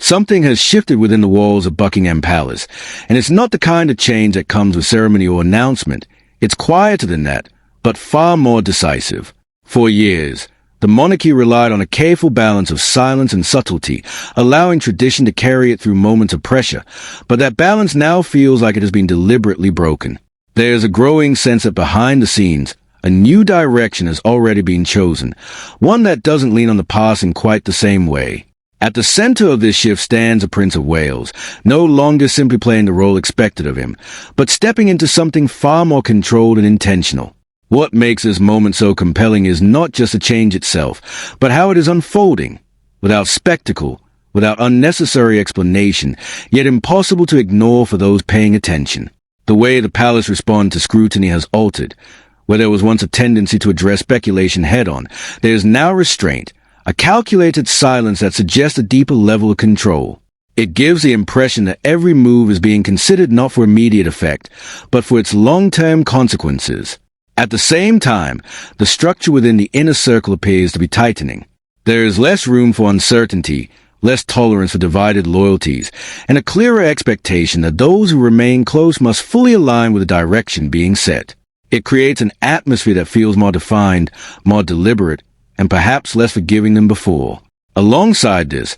Something has shifted within the walls of Buckingham Palace, and it's not the kind of change that comes with ceremony or announcement. It's quieter than that, but far more decisive. For years, the monarchy relied on a careful balance of silence and subtlety, allowing tradition to carry it through moments of pressure, but that balance now feels like it has been deliberately broken. There's a growing sense that behind the scenes, a new direction has already been chosen, one that doesn't lean on the past in quite the same way. At the center of this shift stands a Prince of Wales, no longer simply playing the role expected of him, but stepping into something far more controlled and intentional. What makes this moment so compelling is not just the change itself, but how it is unfolding, without spectacle, without unnecessary explanation, yet impossible to ignore for those paying attention. The way the palace responded to scrutiny has altered. Where there was once a tendency to address speculation head-on, there is now restraint, a calculated silence that suggests a deeper level of control. It gives the impression that every move is being considered not for immediate effect, but for its long-term consequences. At the same time, the structure within the inner circle appears to be tightening. There is less room for uncertainty, less tolerance for divided loyalties, and a clearer expectation that those who remain close must fully align with the direction being set. It creates an atmosphere that feels more defined, more deliberate, and perhaps less forgiving than before. Alongside this,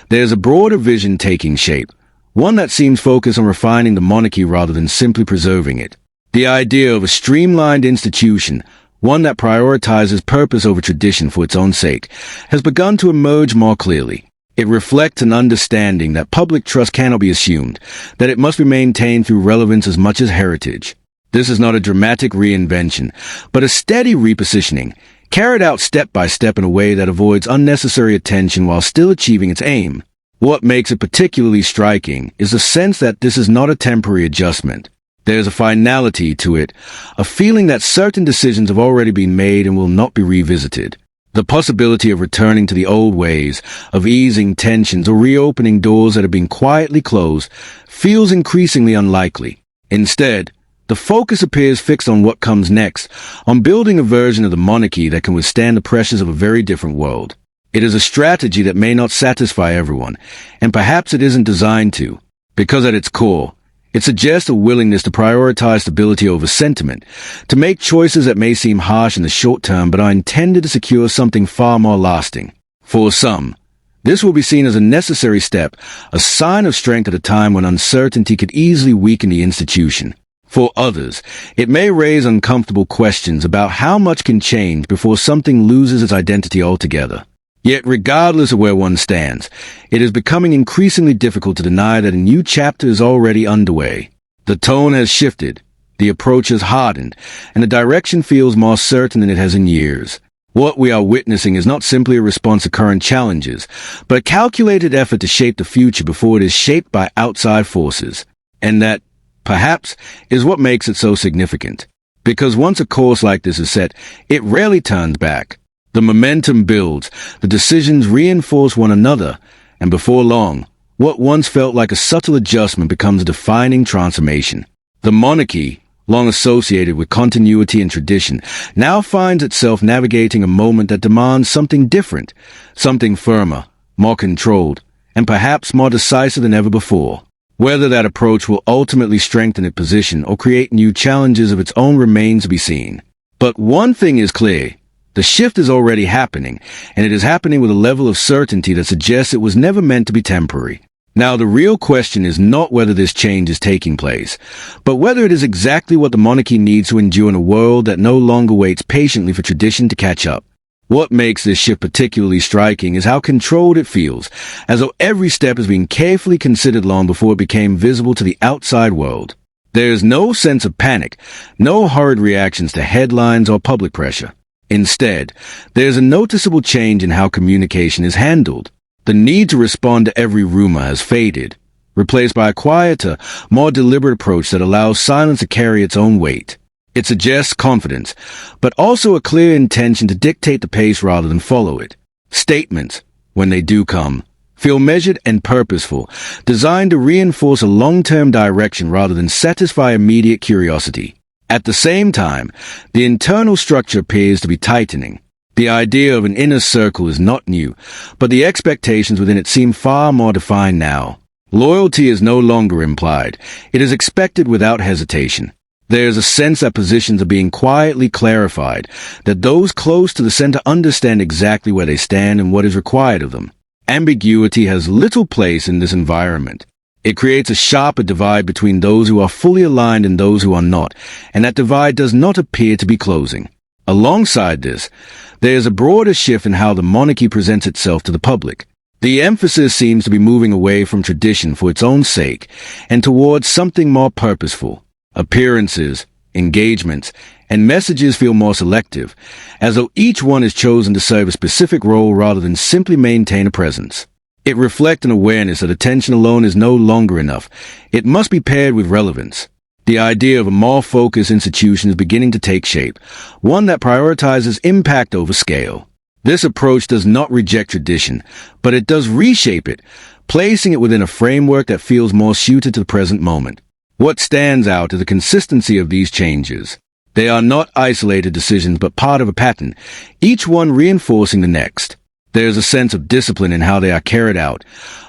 there's a broader vision taking shape, one that seems focused on refining the monarchy rather than simply preserving it. The idea of a streamlined institution, one that prioritizes purpose over tradition for its own sake, has begun to emerge more clearly. It reflects an understanding that public trust cannot be assumed, that it must be maintained through relevance as much as heritage. This is not a dramatic reinvention, but a steady repositioning, carried out step by step in a way that avoids unnecessary attention while still achieving its aim. What makes it particularly striking is the sense that this is not a temporary adjustment. There's a finality to it, a feeling that certain decisions have already been made and will not be revisited. The possibility of returning to the old ways, of easing tensions or reopening doors that have been quietly closed, feels increasingly unlikely. Instead, the focus appears fixed on what comes next, on building a version of the monarchy that can withstand the pressures of a very different world. It is a strategy that may not satisfy everyone, and perhaps it isn't designed to, because at its core, it suggests a willingness to prioritize stability over sentiment, to make choices that may seem harsh in the short term but are intended to secure something far more lasting. For some, this will be seen as a necessary step, a sign of strength at a time when uncertainty could easily weaken the institution. For others, it may raise uncomfortable questions about how much can change before something loses its identity altogether. Yet regardless of where one stands, it is becoming increasingly difficult to deny that a new chapter is already underway. The tone has shifted, the approach has hardened, and the direction feels more certain than it has in years. What we are witnessing is not simply a response to current challenges, but a calculated effort to shape the future before it is shaped by outside forces. And that, perhaps, is what makes it so significant. Because once a course like this is set, it rarely turns back. The momentum builds, the decisions reinforce one another, and before long, what once felt like a subtle adjustment becomes a defining transformation. The monarchy, long associated with continuity and tradition, now finds itself navigating a moment that demands something different, something firmer, more controlled, and perhaps more decisive than ever before. Whether that approach will ultimately strengthen its position or create new challenges of its own remains to be seen. But one thing is clear. The shift is already happening, and it is happening with a level of certainty that suggests it was never meant to be temporary. Now, the real question is not whether this change is taking place, but whether it is exactly what the monarchy needs to endure in a world that no longer waits patiently for tradition to catch up. What makes this shift particularly striking is how controlled it feels, as though every step has been carefully considered long before it became visible to the outside world. There is no sense of panic, no hurried reactions to headlines or public pressure. Instead, there is a noticeable change in how communication is handled. The need to respond to every rumor has faded, replaced by a quieter, more deliberate approach that allows silence to carry its own weight. It suggests confidence, but also a clear intention to dictate the pace rather than follow it. Statements, when they do come, feel measured and purposeful, designed to reinforce a long-term direction rather than satisfy immediate curiosity. At the same time, the internal structure appears to be tightening. The idea of an inner circle is not new, but the expectations within it seem far more defined now. Loyalty is no longer implied. It is expected without hesitation. There is a sense that positions are being quietly clarified, that those close to the center understand exactly where they stand and what is required of them. Ambiguity has little place in this environment. It creates a sharper divide between those who are fully aligned and those who are not, and that divide does not appear to be closing. Alongside this, there is a broader shift in how the monarchy presents itself to the public. The emphasis seems to be moving away from tradition for its own sake and towards something more purposeful. Appearances, engagements, and messages feel more selective, as though each one is chosen to serve a specific role rather than simply maintain a presence. It reflects an awareness that attention alone is no longer enough. It must be paired with relevance. The idea of a more focused institution is beginning to take shape, one that prioritizes impact over scale. This approach does not reject tradition, but it does reshape it, placing it within a framework that feels more suited to the present moment. What stands out is the consistency of these changes. They are not isolated decisions but part of a pattern, each one reinforcing the next. There is a sense of discipline in how they are carried out,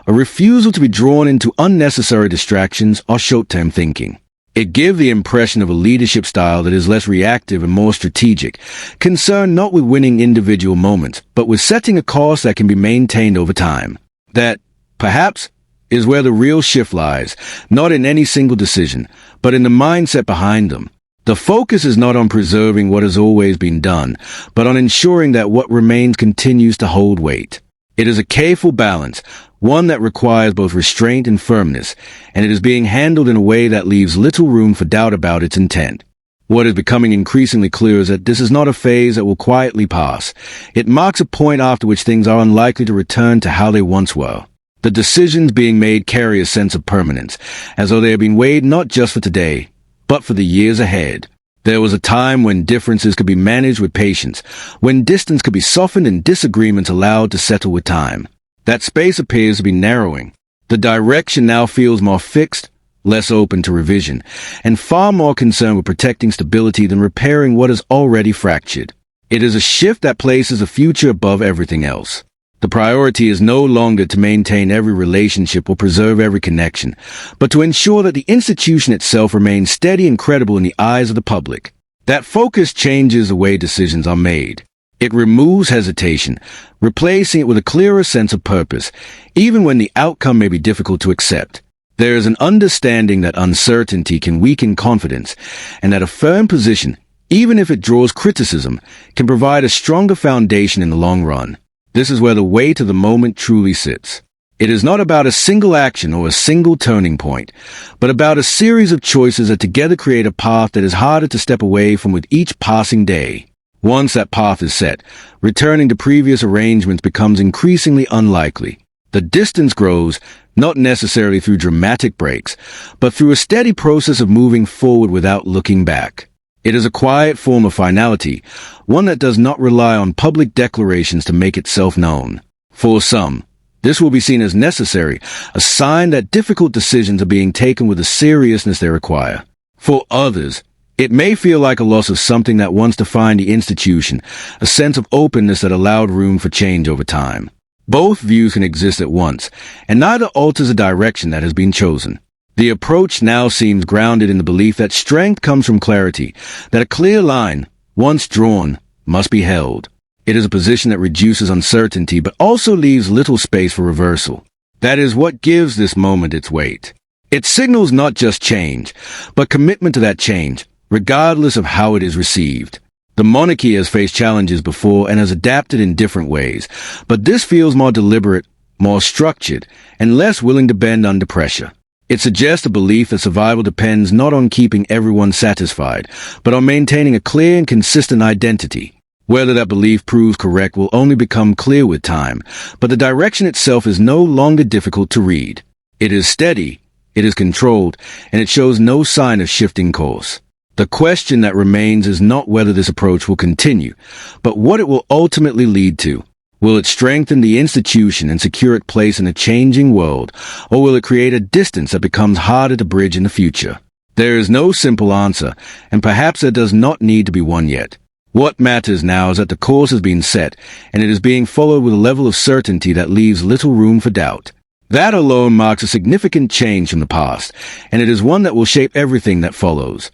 a refusal to be drawn into unnecessary distractions or short-term thinking. It gives the impression of a leadership style that is less reactive and more strategic, concerned not with winning individual moments, but with setting a course that can be maintained over time. That, perhaps, is where the real shift lies, not in any single decision, but in the mindset behind them. The focus is not on preserving what has always been done, but on ensuring that what remains continues to hold weight. It is a careful balance, one that requires both restraint and firmness, and it is being handled in a way that leaves little room for doubt about its intent. What is becoming increasingly clear is that this is not a phase that will quietly pass. It marks a point after which things are unlikely to return to how they once were. The decisions being made carry a sense of permanence, as though they are being weighed not just for today, but for the years ahead. There was a time when differences could be managed with patience, when distance could be softened and disagreements allowed to settle with time. That space appears to be narrowing. The direction now feels more fixed, less open to revision, and far more concerned with protecting stability than repairing what is already fractured. It is a shift that places the future above everything else. The priority is no longer to maintain every relationship or preserve every connection, but to ensure that the institution itself remains steady and credible in the eyes of the public. That focus changes the way decisions are made. It removes hesitation, replacing it with a clearer sense of purpose, even when the outcome may be difficult to accept. There is an understanding that uncertainty can weaken confidence, and that a firm position, even if it draws criticism, can provide a stronger foundation in the long run. This is where the weight of the moment truly sits. It is not about a single action or a single turning point, but about a series of choices that together create a path that is harder to step away from with each passing day. Once that path is set, returning to previous arrangements becomes increasingly unlikely. The distance grows, not necessarily through dramatic breaks, but through a steady process of moving forward without looking back. It is a quiet form of finality, one that does not rely on public declarations to make itself known. For some, this will be seen as necessary, a sign that difficult decisions are being taken with the seriousness they require. For others, it may feel like a loss of something that once defined the institution, a sense of openness that allowed room for change over time. Both views can exist at once, and neither alters the direction that has been chosen. The approach now seems grounded in the belief that strength comes from clarity, that a clear line, once drawn, must be held. It is a position that reduces uncertainty but also leaves little space for reversal. That is what gives this moment its weight. It signals not just change, but commitment to that change, regardless of how it is received. The monarchy has faced challenges before and has adapted in different ways, but this feels more deliberate, more structured, and less willing to bend under pressure. It suggests a belief that survival depends not on keeping everyone satisfied, but on maintaining a clear and consistent identity. Whether that belief proves correct will only become clear with time, but the direction itself is no longer difficult to read. It is steady, it is controlled, and it shows no sign of shifting course. The question that remains is not whether this approach will continue, but what it will ultimately lead to. Will it strengthen the institution and secure its place in a changing world, or will it create a distance that becomes harder to bridge in the future? There is no simple answer, and perhaps there does not need to be one yet. What matters now is that the course has been set, and it is being followed with a level of certainty that leaves little room for doubt. That alone marks a significant change from the past, and it is one that will shape everything that follows.